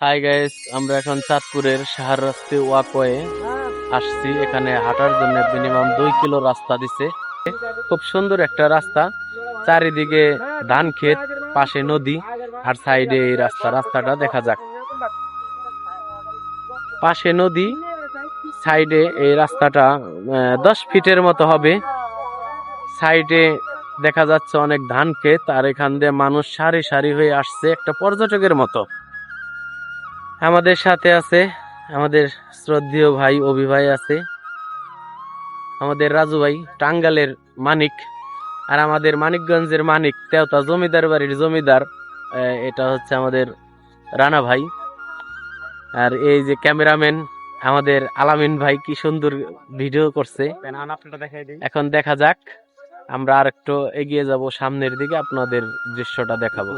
Hi guys, আমরা এখন চাঁদপুরের শাহর রাস্তে ওয়াকওয়ে আসছি। এখানে হাঁটার জন্য মিনিমাম 2 কিলো রাস্তা দিছে। খুব সুন্দর একটা রাস্তা, চারিদিকে ধান ক্ষেত, পাশে নদী আর সাইডে এই রাস্তাটা দেখা যাক। পাশে নদী, সাইডে এই রাস্তাটা 10 ফিটের মতো হবে। সাইডে দেখা যাচ্ছে অনেক ধান ক্ষেত, আর এখান দিয়ে মানুষ সারি সারি হয়ে আসছে একটা পর্যটকের মতো। আমাদের সাথে আছে আমাদের শ্রদ্ধেয় ভাই অভি ভাই আছে, আমাদের রাজু ভাই টাঙ্গালের মানিক, আর আমাদের মানিকগঞ্জের মানিক তেওতা জমিদার বাড়ির জমিদার, এটা হচ্ছে আমাদের রানা ভাই। আর এই যে ক্যামেরাম্যান আমাদের আলামিন ভাই, কি সুন্দর ভিডিও করছে। এখন দেখা যাক, আমরা আর একটু এগিয়ে যাব সামনের দিকে, আপনাদের দৃশ্যটা দেখাবো।